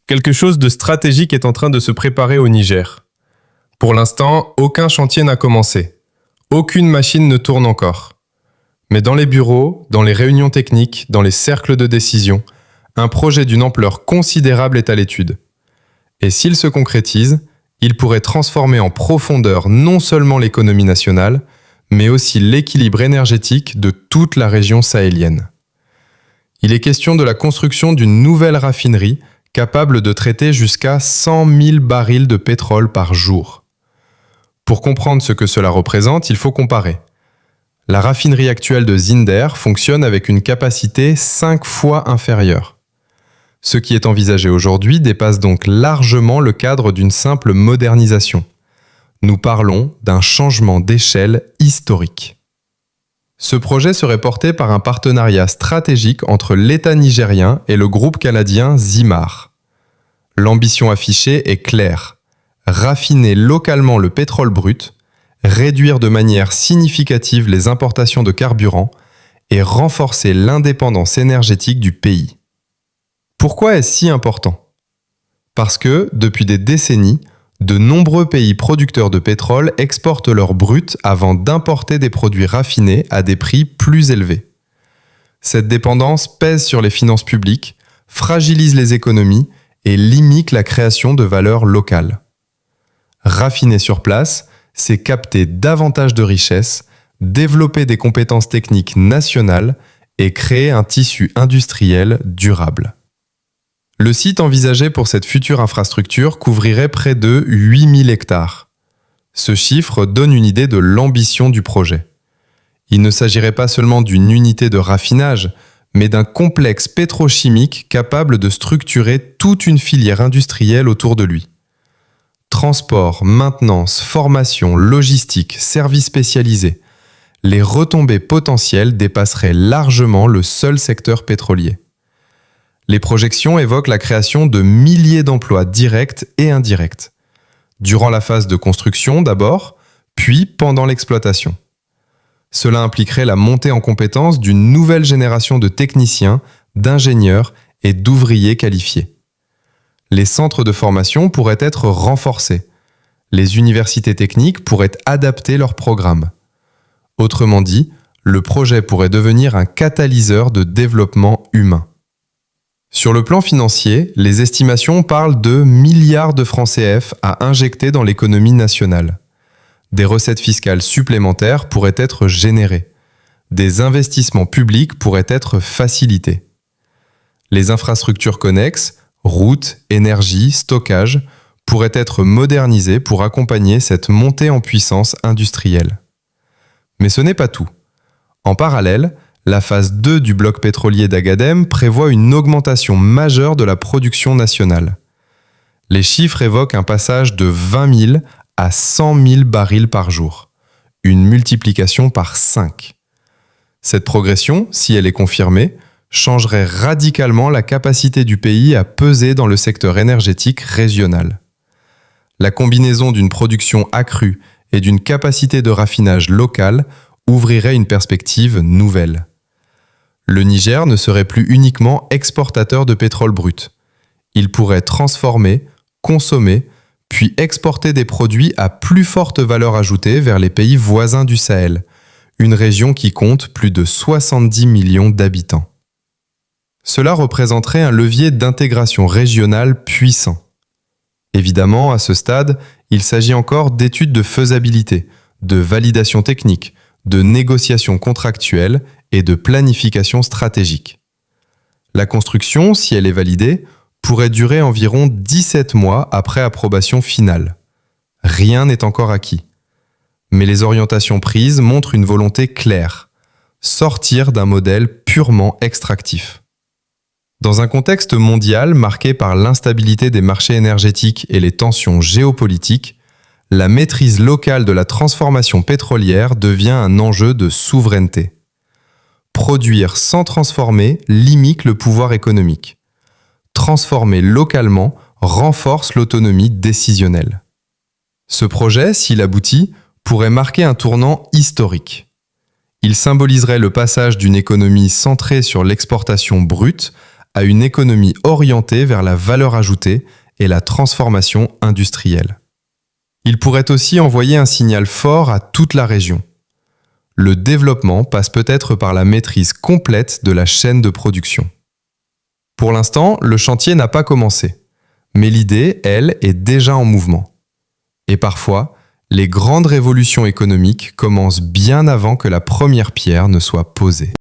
Quelque chose de stratégique est en train de se préparer au Niger. Pour l'instant, aucun chantier n'a commencé. Aucune machine ne tourne encore. Mais dans les bureaux, dans les réunions techniques, dans les cercles de décision, un projet d'une ampleur considérable est à l'étude. Et s'il se concrétise, il pourrait transformer en profondeur non seulement l'économie nationale, mais aussi l'équilibre énergétique de toute la région sahélienne. Il est question de la construction d'une nouvelle raffinerie capable de traiter jusqu'à 100 000 barils de pétrole par jour. Pour comprendre ce que cela représente, il faut comparer. La raffinerie actuelle de Zinder fonctionne avec une capacité 5 fois inférieure. Ce qui est envisagé aujourd'hui dépasse donc largement le cadre d'une simple modernisation. Nous parlons d'un changement d'échelle historique. Ce projet serait porté par un partenariat stratégique entre l'État nigérien et le groupe canadien Zimar. L'ambition affichée est claire: raffiner localement le pétrole brut, réduire de manière significative les importations de carburant et renforcer l'indépendance énergétique du pays. Pourquoi est-ce si important ? Parce que, depuis des décennies, de nombreux pays producteurs de pétrole exportent leur brut avant d'importer des produits raffinés à des prix plus élevés. Cette dépendance pèse sur les finances publiques, fragilise les économies et limite la création de valeur locale. Raffiner sur place, c'est capter davantage de richesses, développer des compétences techniques nationales et créer un tissu industriel durable. Le site envisagé pour cette future infrastructure couvrirait près de 8000 hectares. Ce chiffre donne une idée de l'ambition du projet. Il ne s'agirait pas seulement d'une unité de raffinage, mais d'un complexe pétrochimique capable de structurer toute une filière industrielle autour de lui. Transport, maintenance, formation, logistique, services spécialisés. Les retombées potentielles dépasseraient largement le seul secteur pétrolier. Les projections évoquent la création de milliers d'emplois directs et indirects. Durant la phase de construction d'abord, puis pendant l'exploitation. Cela impliquerait la montée en compétence d'une nouvelle génération de techniciens, d'ingénieurs et d'ouvriers qualifiés. Les centres de formation pourraient être renforcés. Les universités techniques pourraient adapter leurs programmes. Autrement dit, le projet pourrait devenir un catalyseur de développement humain. Sur le plan financier, les estimations parlent de milliards de francs CF à injecter dans l'économie nationale. Des recettes fiscales supplémentaires pourraient être générées. Des investissements publics pourraient être facilités. Les infrastructures connexes, routes, énergie, stockage, pourraient être modernisées pour accompagner cette montée en puissance industrielle. Mais ce n'est pas tout. En parallèle, la phase 2 du bloc pétrolier d'Agadem prévoit une augmentation majeure de la production nationale. Les chiffres évoquent un passage de 20 000 à 100 000 barils par jour, une multiplication par 5. Cette progression, si elle est confirmée, changerait radicalement la capacité du pays à peser dans le secteur énergétique régional. La combinaison d'une production accrue et d'une capacité de raffinage locale ouvrirait une perspective nouvelle. Le Niger ne serait plus uniquement exportateur de pétrole brut. Il pourrait transformer, consommer, puis exporter des produits à plus forte valeur ajoutée vers les pays voisins du Sahel, une région qui compte plus de 70 millions d'habitants. Cela représenterait un levier d'intégration régionale puissant. Évidemment, à ce stade, il s'agit encore d'études de faisabilité, de validation technique, de négociations contractuelles et de planification stratégique. La construction, si elle est validée, pourrait durer environ 17 mois après approbation finale. Rien n'est encore acquis. Mais les orientations prises montrent une volonté claire: sortir d'un modèle purement extractif. Dans un contexte mondial marqué par l'instabilité des marchés énergétiques et les tensions géopolitiques, la maîtrise locale de la transformation pétrolière devient un enjeu de souveraineté. Produire sans transformer limite le pouvoir économique. Transformer localement renforce l'autonomie décisionnelle. Ce projet, s'il aboutit, pourrait marquer un tournant historique. Il symboliserait le passage d'une économie centrée sur l'exportation brute à une économie orientée vers la valeur ajoutée et la transformation industrielle. Il pourrait aussi envoyer un signal fort à toute la région. Le développement passe peut-être par la maîtrise complète de la chaîne de production. Pour l'instant, le chantier n'a pas commencé, mais l'idée, elle, est déjà en mouvement. Et parfois, les grandes révolutions économiques commencent bien avant que la première pierre ne soit posée.